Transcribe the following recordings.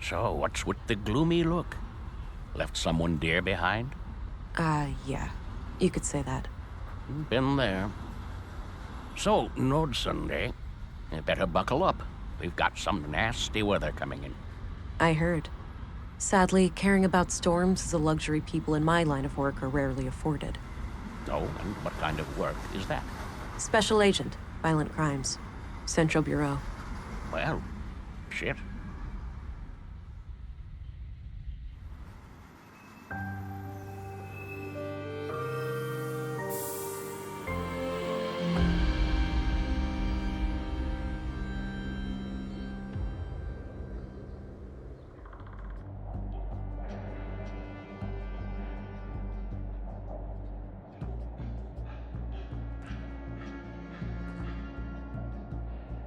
So, what's with the gloomy look? Left someone dear behind? Yeah. You could say that. Been there. So, Nordsund, eh? You better buckle up. We've got some nasty weather coming in. I heard. Sadly, caring about storms is a luxury people in my line of work are rarely afforded. Oh, and what kind of work is that? Special Agent, Violent Crimes. Central Bureau. Well, shit.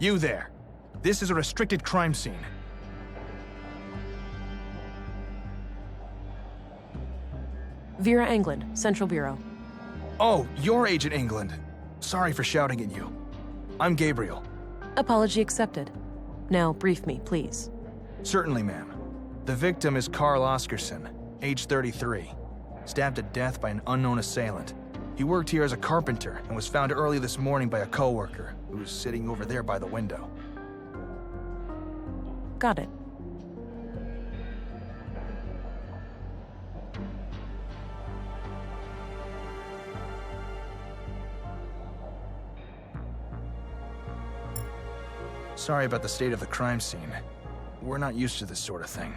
You there. This is a restricted crime scene. Vera England, Central Bureau. Oh, you're Agent England. Sorry for shouting at you. I'm Gabriel. Apology accepted. Now, brief me, please. Certainly, ma'am. The victim is Carl Oscarson, age 33, stabbed to death by an unknown assailant. He worked here as a carpenter and was found early this morning by a coworker who was sitting over there by the window. Got it. Sorry about the state of the crime scene. We're not used to this sort of thing.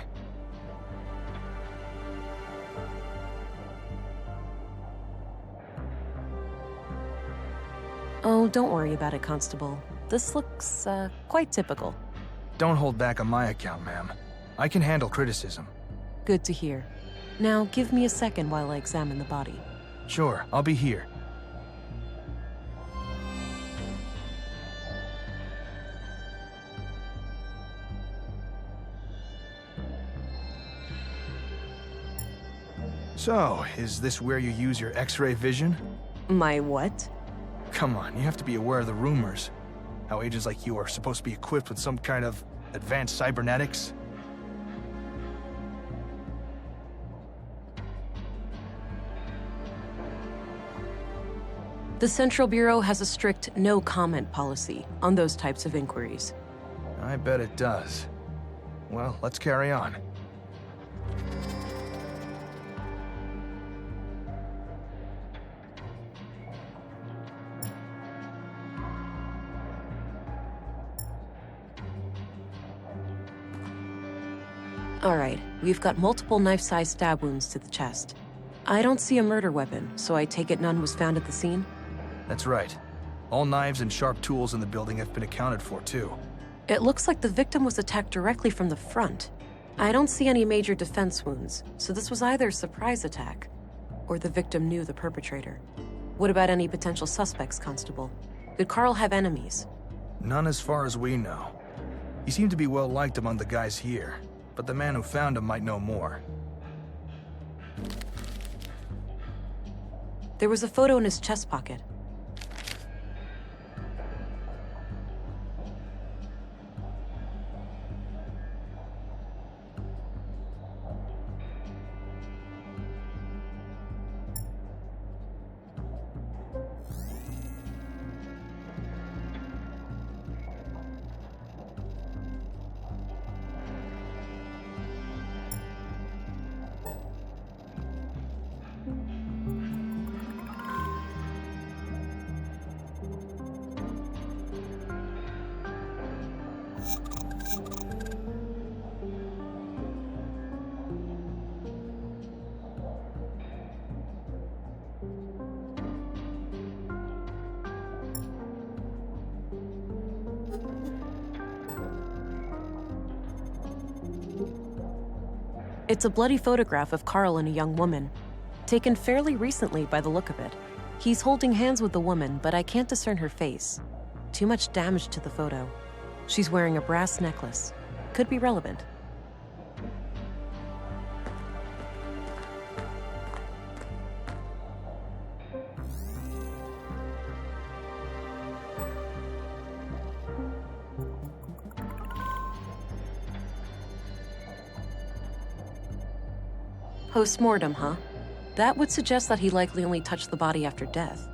Oh, don't worry about it, Constable. This looks, quite typical. Don't hold back on my account, ma'am. I can handle criticism. Good to hear. Now, give me a second while I examine the body. Sure, I'll be here. So, is this where you use your X-ray vision? My what? Come on, you have to be aware of the rumors. How agents like you are supposed to be equipped with some kind of advanced cybernetics. The Central Bureau has a strict no-comment policy on those types of inquiries. I bet it does. Well, let's carry on. All right, we've got multiple knife-sized stab wounds to the chest. I don't see a murder weapon, so I take it none was found at the scene? That's right. All knives and sharp tools in the building have been accounted for, too. It looks like the victim was attacked directly from the front. I don't see any major defense wounds, so this was either a surprise attack, or the victim knew the perpetrator. What about any potential suspects, Constable? Did Carl have enemies? None as far as we know. He seemed to be well liked among the guys here, but the man who found him might know more. There was a photo in his chest pocket. It's a bloody photograph of Carl and a young woman, taken fairly recently by the look of it. He's holding hands with the woman, but I can't discern her face. Too much damage to the photo. She's wearing a brass necklace. Could be relevant. Post-mortem, huh? That would suggest that he likely only touched the body after death.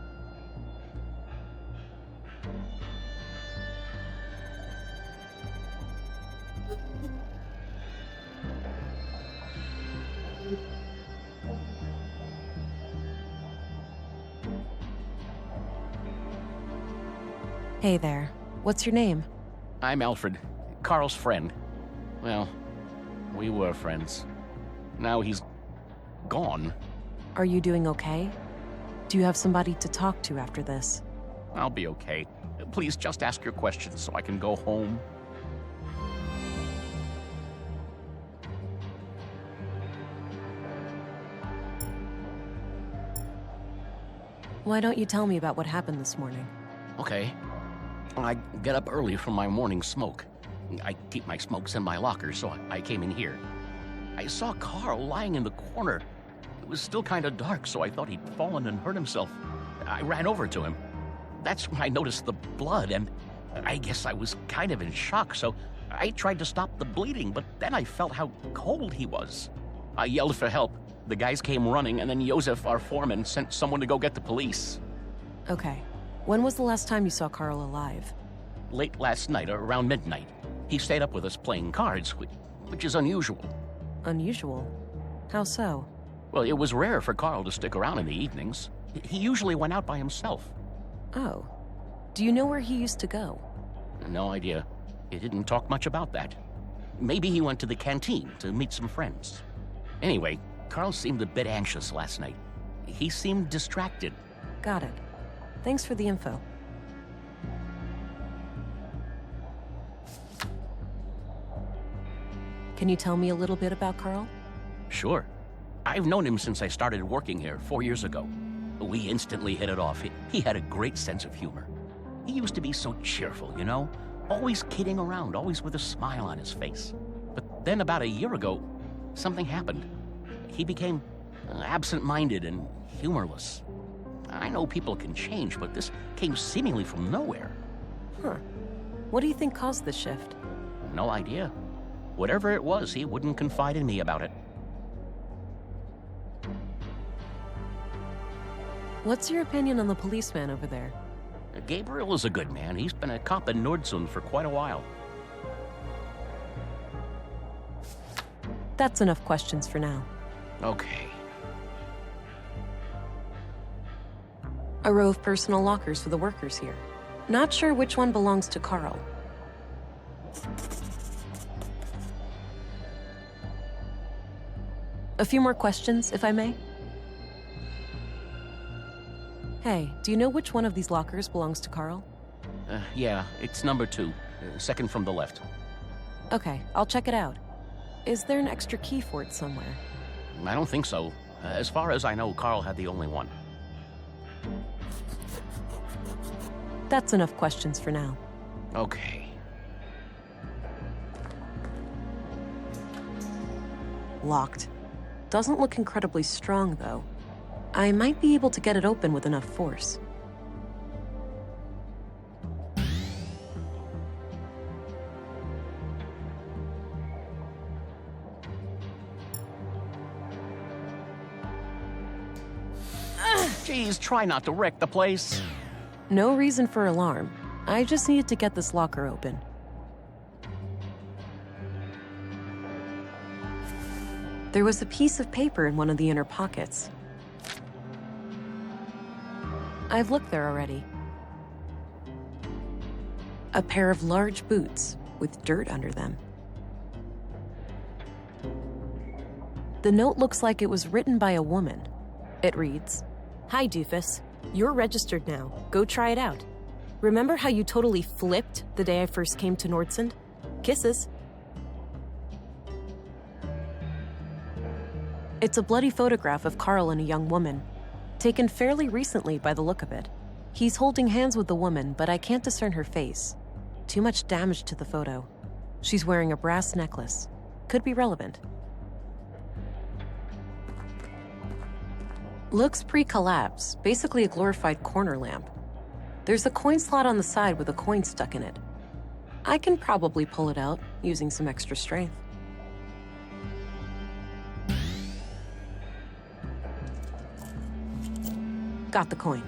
Hey there. What's your name? I'm Alfred, Carl's friend. Well, we were friends. Now he's gone. Are you doing okay? Do you have somebody to talk to after this? I'll be okay. Please just ask your questions so I can go home. Why don't you tell me about what happened this morning? Okay. I get up early from my morning smoke. I keep my smokes in my locker, so I came in here. I saw Carl lying in the corner. It was still kind of dark, so I thought he'd fallen and hurt himself. I ran over to him. That's when I noticed the blood, and I guess I was kind of in shock, so I tried to stop the bleeding, but then I felt how cold he was. I yelled for help. The guys came running, and then Josef, our foreman, sent someone to go get the police. Okay. When was the last time you saw Carl alive? Late last night, around midnight. He stayed up with us playing cards, which is unusual. Unusual? How so? Well, it was rare for Carl to stick around in the evenings. He usually went out by himself. Oh. Do you know where he used to go? No idea. He didn't talk much about that. Maybe he went to the canteen to meet some friends. Anyway, Carl seemed a bit anxious last night. He seemed distracted. Got it. Thanks for the info. Can you tell me a little bit about Carl? Sure. I've known him since I started working here 4 years ago. We instantly hit it off. He had a great sense of humor. He used to be so cheerful, you know? Always kidding around, always with a smile on his face. But then about a year ago, something happened. He became absent-minded and humorless. I know people can change, but this came seemingly from nowhere. Huh. What do you think caused this shift? No idea. Whatever it was, he wouldn't confide in me about it. What's your opinion on the policeman over there? Gabriel is a good man. He's been a cop in Nordsund for quite a while. That's enough questions for now. Okay. A row of personal lockers for the workers here. Not sure which one belongs to Carl. A few more questions, if I may? Hey, do you know which one of these lockers belongs to Carl? Yeah, it's number 2, second from the left. Okay, I'll check it out. Is there an extra key for it somewhere? I don't think so. As far as I know, Carl had the only one. That's enough questions for now. Okay. Locked. Doesn't look incredibly strong, though. I might be able to get it open with enough force. Geez, try not to wreck the place. No reason for alarm. I just needed to get this locker open. There was a piece of paper in one of the inner pockets. I've looked there already. A pair of large boots with dirt under them. The note looks like it was written by a woman. It reads, "Hi, doofus. You're registered now. Go try it out. Remember how you totally flipped the day I first came to Nordsund? Kisses." It's a bloody photograph of Carl and a young woman, taken fairly recently by the look of it. He's holding hands with the woman, but I can't discern her face. Too much damage to the photo. She's wearing a brass necklace. Could be relevant. Looks pre-collapse, basically a glorified corner lamp. There's a coin slot on the side with a coin stuck in it. I can probably pull it out using some extra strength. Got the coin.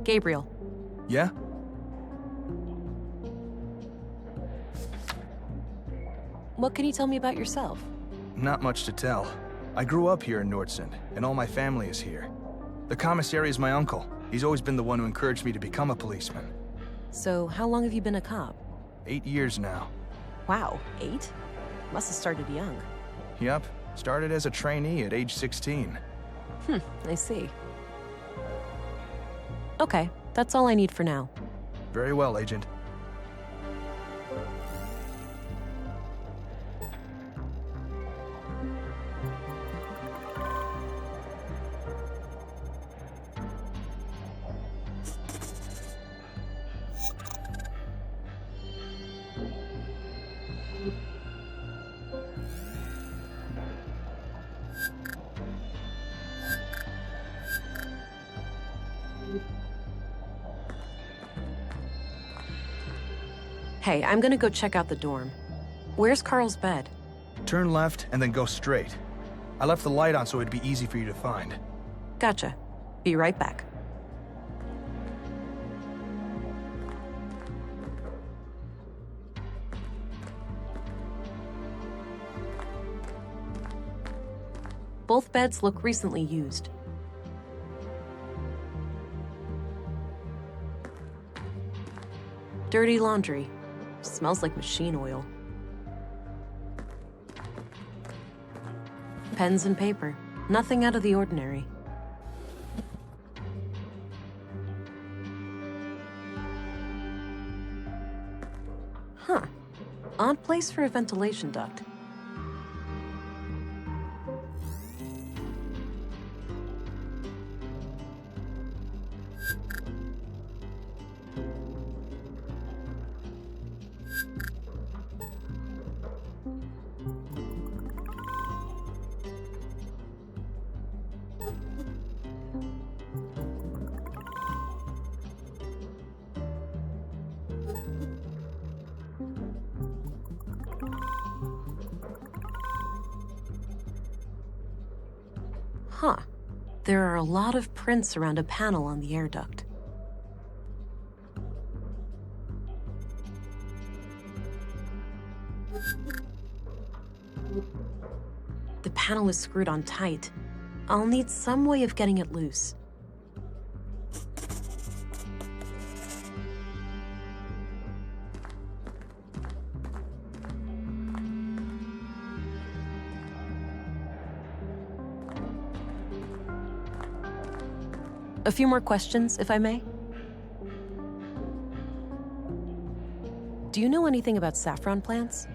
Gabriel. Yeah? What can you tell me about yourself? Not much to tell. I grew up here in Nordsund, and all my family is here. The commissary is my uncle. He's always been the one who encouraged me to become a policeman. So, how long have you been a cop? 8 years now. Wow, 8? Must have started young. Yep, started as a trainee at age 16. I see. Okay, that's all I need for now. Very well, Agent. Hey, I'm gonna go check out the dorm. Where's Carl's bed? Turn left and then go straight. I left the light on so it'd be easy for you to find. Gotcha. Be right back. Both beds look recently used. Dirty laundry. Smells like machine oil. Pens and paper. Nothing out of the ordinary. Huh. Odd place for a ventilation duct. Huh. There are a lot of prints around a panel on the air duct. The panel is screwed on tight. I'll need some way of getting it loose. A few more questions, if I may. Do you know anything about saffron plants?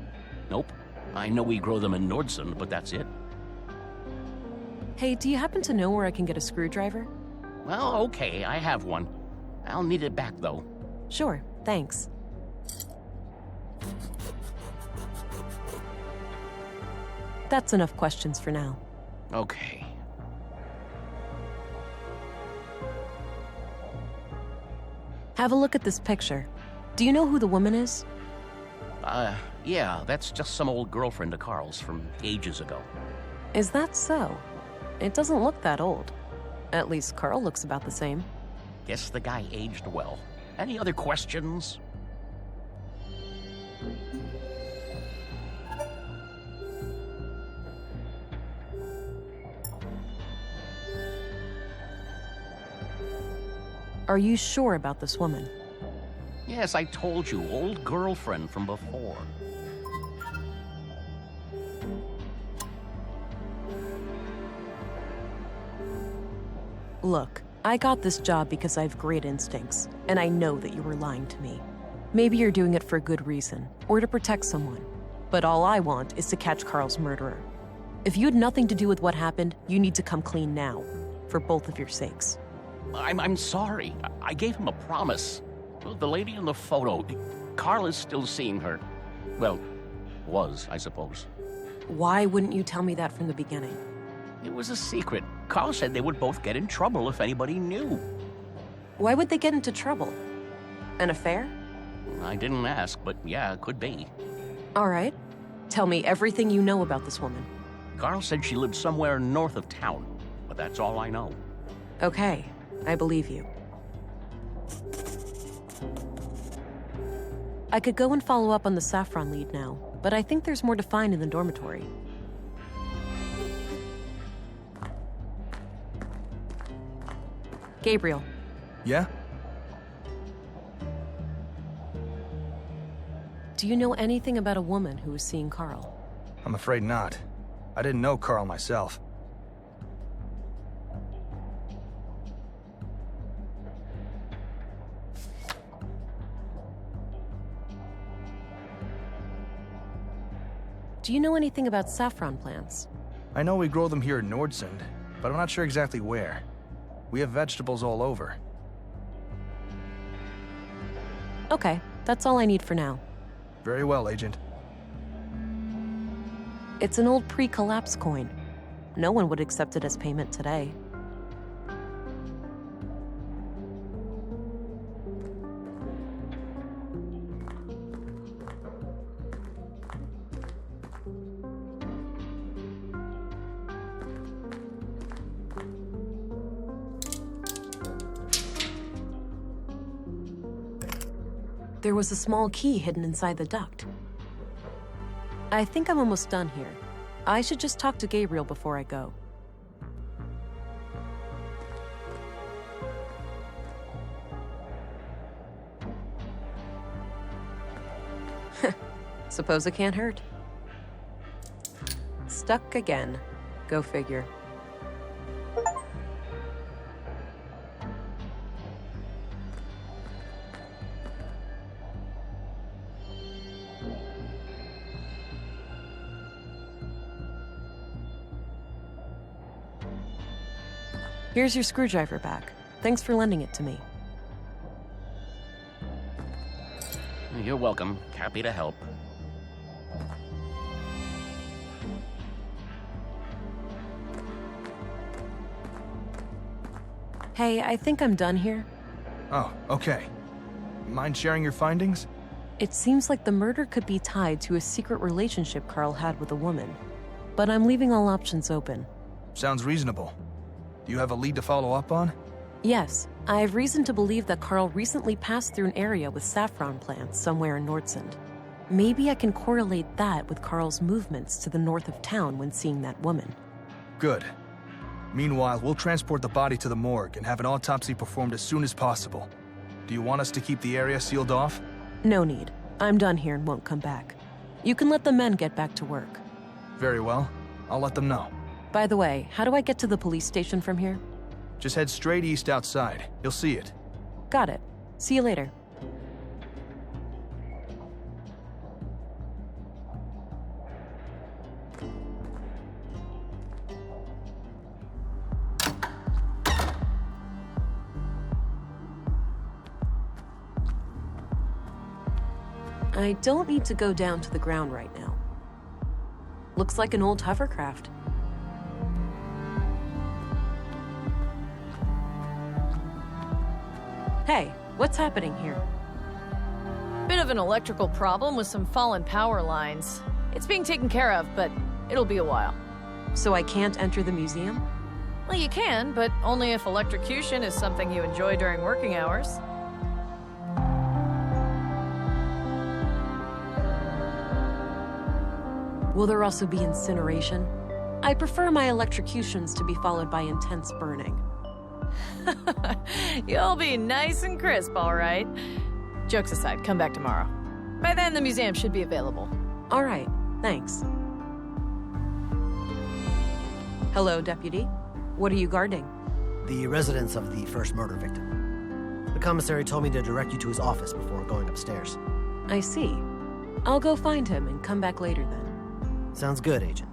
Nope. I know we grow them in Nordsund, but that's it. Hey, do you happen to know where I can get a screwdriver? Well, okay, I have one. I'll need it back, though. Sure, thanks. That's enough questions for now. Okay. Have a look at this picture. Do you know who the woman is? Yeah, that's just some old girlfriend of Carl's from ages ago. Is that so? It doesn't look that old. At least Carl looks about the same. Guess the guy aged well. Any other questions? Are you sure about this woman? Yes, I told you, old girlfriend from before. Look, I got this job because I have great instincts, and I know that you were lying to me. Maybe you're doing it for a good reason, or to protect someone. But all I want is to catch Carl's murderer. If you had nothing to do with what happened, you need to come clean now, for both of your sakes. I'm sorry. I gave him a promise. The lady in the photo, Carl is still seeing her. Well, was, I suppose. Why wouldn't you tell me that from the beginning? It was a secret. Carl said they would both get in trouble if anybody knew. Why would they get into trouble? An affair? I didn't ask, but yeah, it could be. All right. Tell me everything you know about this woman. Carl said she lived somewhere north of town, but that's all I know. Okay, I believe you. I could go and follow up on the Saffron lead now, but I think there's more to find in the dormitory. Gabriel. Yeah? Do you know anything about a woman who was seeing Carl? I'm afraid not. I didn't know Carl myself. Do you know anything about saffron plants? I know we grow them here in Nordsund, but I'm not sure exactly where. We have vegetables all over. Okay, that's all I need for now. Very well, Agent. It's an old pre-collapse coin. No one would accept it as payment today. There was a small key hidden inside the duct. I think I'm almost done here. I should just talk to Gabriel before I go. Suppose it can't hurt. Stuck again. Go figure. Here's your screwdriver back. Thanks for lending it to me. You're welcome. Happy to help. Hey, I think I'm done here. Oh, okay. Mind sharing your findings? It seems like the murder could be tied to a secret relationship Carl had with a woman. But I'm leaving all options open. Sounds reasonable. Do you have a lead to follow up on? Yes, I have reason to believe that Carl recently passed through an area with saffron plants somewhere in Nordsund. Maybe I can correlate that with Carl's movements to the north of town when seeing that woman. Good. Meanwhile, we'll transport the body to the morgue and have an autopsy performed as soon as possible. Do you want us to keep the area sealed off? No need. I'm done here and won't come back. You can let the men get back to work. Very well. I'll let them know. By the way, how do I get to the police station from here? Just head straight east outside. You'll see it. Got it. See you later. I don't need to go down to the ground right now. Looks like an old hovercraft. Hey, what's happening here? Bit of an electrical problem with some fallen power lines. It's being taken care of, but it'll be a while. So I can't enter the museum? Well, you can, but only if electrocution is something you enjoy during working hours. Will there also be incineration? I prefer my electrocutions to be followed by intense burning. You'll be nice and crisp, all right. Jokes aside, come back tomorrow. By then, the museum should be available. All right, thanks. Hello, Deputy. What are you guarding? The residence of the first murder victim. The commissary told me to direct you to his office before going upstairs. I see. I'll go find him and come back later then. Sounds good, Agent.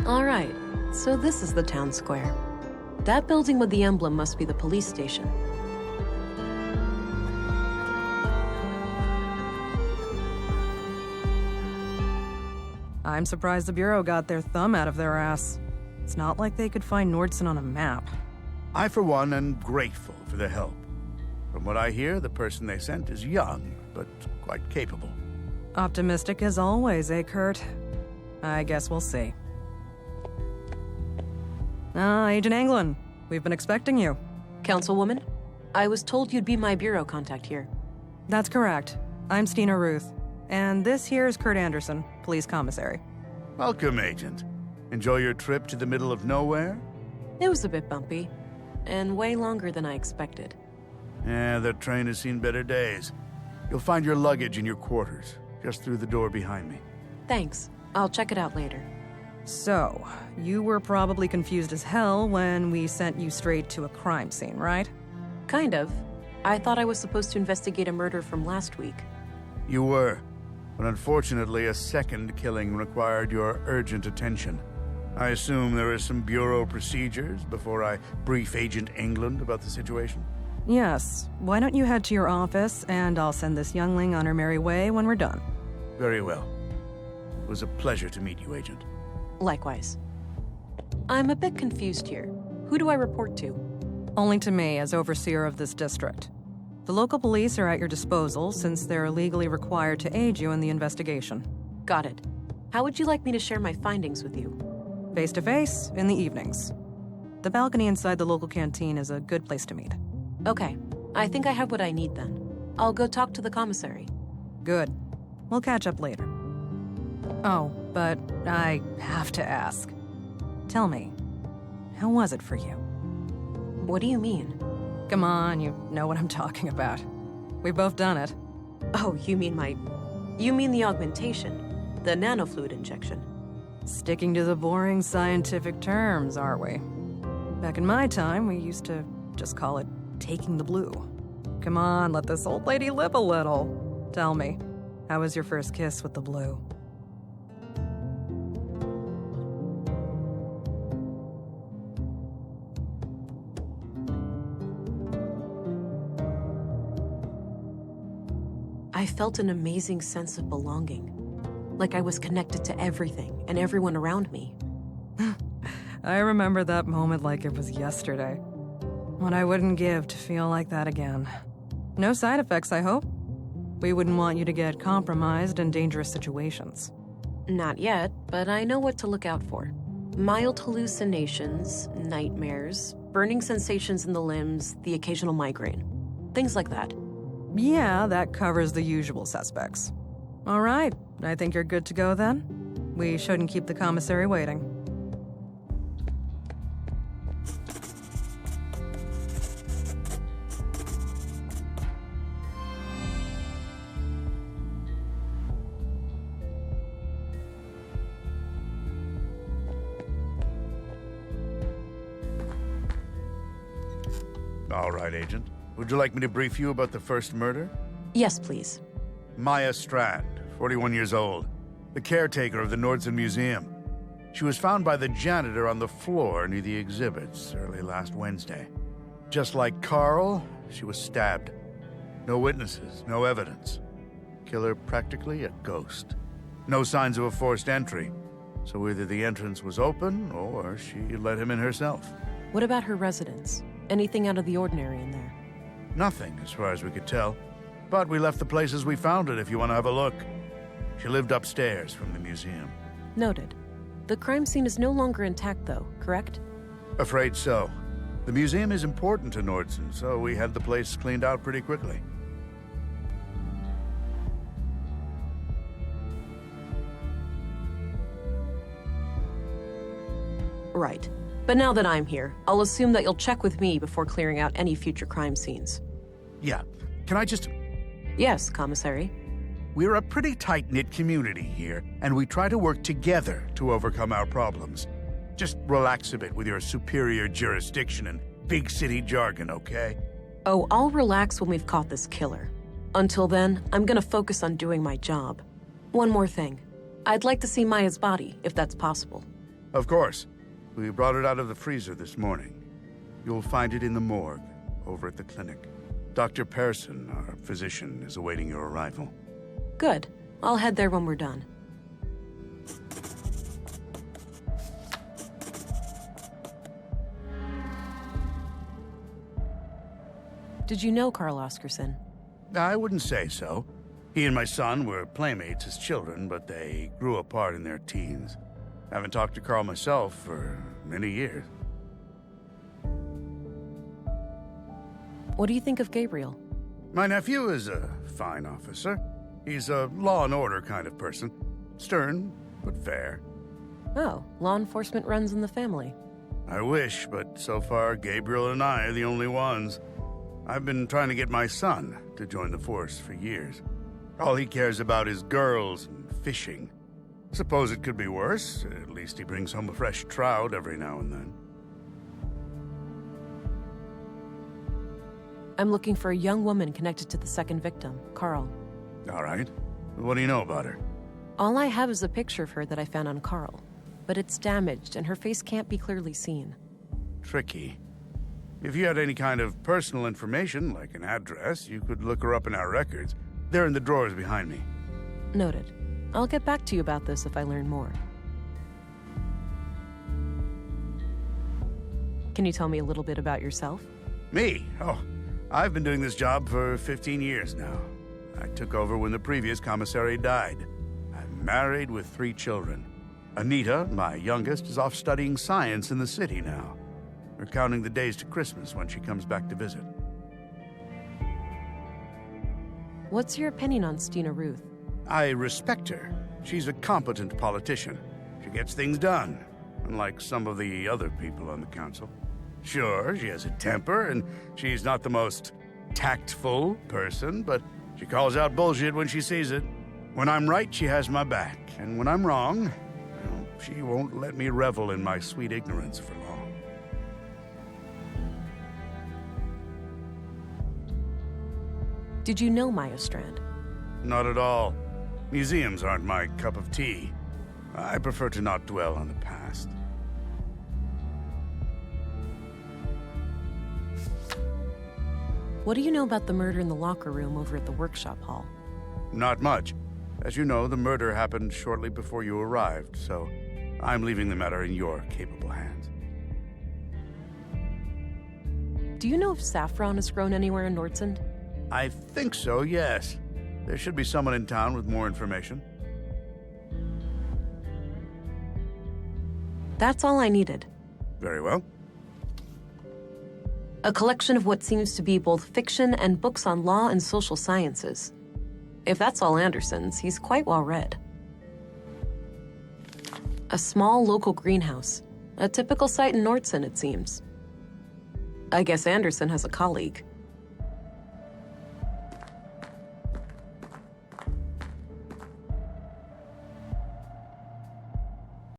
All right, so this is the town square. That building with the emblem must be the police station. I'm surprised the Bureau got their thumb out of their ass. It's not like they could find Nordsund on a map. I, for one, am grateful for the help. From what I hear, the person they sent is young, but quite capable. Optimistic as always, eh, Kurt? I guess we'll see. Agent Anglin, we've been expecting you. Councilwoman, I was told you'd be my bureau contact here. That's correct. I'm Stina Ruth, and this here is Kurt Anderson, police commissary. Welcome, Agent. Enjoy your trip to the middle of nowhere? It was a bit bumpy, and way longer than I expected. Yeah, that train has seen better days. You'll find your luggage in your quarters, just through the door behind me. Thanks. I'll check it out later. So, you were probably confused as hell when we sent you straight to a crime scene, right? Kind of. I thought I was supposed to investigate a murder from last week. You were, but unfortunately a second killing required your urgent attention. I assume there are some bureau procedures before I brief Agent England about the situation? Yes. Why don't you head to your office, and I'll send this youngling on her merry way when we're done. Very well. It was a pleasure to meet you, Agent. Likewise. I'm a bit confused here. Who do I report to? Only to me, as overseer of this district. The local police are at your disposal, since they're legally required to aid you in the investigation. Got it. How would you like me to share my findings with you? Face-to-face, in the evenings. The balcony inside the local canteen is a good place to meet. Okay. I think I have what I need then. I'll go talk to the commissary. Good. We'll catch up later. Oh, but I have to ask. Tell me, how was it for you? What do you mean? Come on, you know what I'm talking about. We've both done it. Oh, you mean the augmentation. The nanofluid injection. Sticking to the boring scientific terms, aren't we? Back in my time, we used to just call it taking the blue. Come on, let this old lady live a little. Tell me, how was your first kiss with the blue? I felt an amazing sense of belonging. Like I was connected to everything and everyone around me. I remember that moment like it was yesterday. What I wouldn't give to feel like that again. No side effects, I hope? We wouldn't want you to get compromised in dangerous situations. Not yet, but I know what to look out for. Mild hallucinations, nightmares, burning sensations in the limbs, the occasional migraine. Things like that. Yeah, that covers the usual suspects. All right, I think you're good to go then. We shouldn't keep the commissary waiting. All right, Agent. Would you like me to brief you about the first murder? Yes, please. Maya Strand, 41 years old, the caretaker of the Nordsund Museum. She was found by the janitor on the floor near the exhibits early last Wednesday. Just like Carl, she was stabbed. No witnesses, no evidence. Killer practically a ghost. No signs of a forced entry, so either the entrance was open or she let him in herself. What about her residence? Anything out of the ordinary in there? Nothing, as far as we could tell. But we left the place as we found it if you want to have a look. She lived upstairs from the museum. Noted. The crime scene is no longer intact, though, correct? Afraid so. The museum is important to Nordsund, so we had the place cleaned out pretty quickly. Right. But now that I'm here, I'll assume that you'll check with me before clearing out any future crime scenes. Yeah. Can I just... Yes, Commissary. We're a pretty tight-knit community here, and we try to work together to overcome our problems. Just relax a bit with your superior jurisdiction and big city jargon, okay? Oh, I'll relax when we've caught this killer. Until then, I'm gonna focus on doing my job. One more thing. I'd like to see Maya's body, if that's possible. Of course. We brought it out of the freezer this morning. You'll find it in the morgue, over at the clinic. Dr. Persson, our physician, is awaiting your arrival. Good. I'll head there when we're done. Did you know Carl Oscarson? I wouldn't say so. He and my son were playmates as children, but they grew apart in their teens. Haven't talked to Carl myself for many years. What do you think of Gabriel? My nephew is a fine officer. He's a law and order kind of person. Stern, but fair. Oh, law enforcement runs in the family. I wish, but so far, Gabriel and I are the only ones. I've been trying to get my son to join the force for years. All he cares about is girls and fishing. Suppose it could be worse. At least he brings home a fresh trout every now and then. I'm looking for a young woman connected to the second victim, Carl. All right. What do you know about her? All I have is a picture of her that I found on Carl, but it's damaged and her face can't be clearly seen. Tricky. If you had any kind of personal information, like an address, you could look her up in our records. They're in the drawers behind me. Noted. I'll get back to you about this if I learn more. Can you tell me a little bit about yourself? Me? Oh, I've been doing this job for 15 years now. I took over when the previous commissary died. I'm married with 3 children. Anita, my youngest, is off studying science in the city now. We're counting the days to Christmas when she comes back to visit. What's your opinion on Stina Ruth? I respect her. She's a competent politician. She gets things done, unlike some of the other people on the council. Sure, she has a temper, and she's not the most tactful person, but she calls out bullshit when she sees it. When I'm right, she has my back, and when I'm wrong, well, she won't let me revel in my sweet ignorance for long. Did you know Maya Strand? Not at all. Museums aren't my cup of tea. I prefer to not dwell on the past. What do you know about the murder in the locker room over at the workshop hall? Not much. As you know, the murder happened shortly before you arrived, so I'm leaving the matter in your capable hands. Do you know if saffron is grown anywhere in Nordsund? I think so, yes. There should be someone in town with more information. That's all I needed. Very well. A collection of what seems to be both fiction and books on law and social sciences. If that's all Anderson's, he's quite well read. A small local greenhouse. A typical site in Nordsund, it seems. I guess Anderson has a colleague.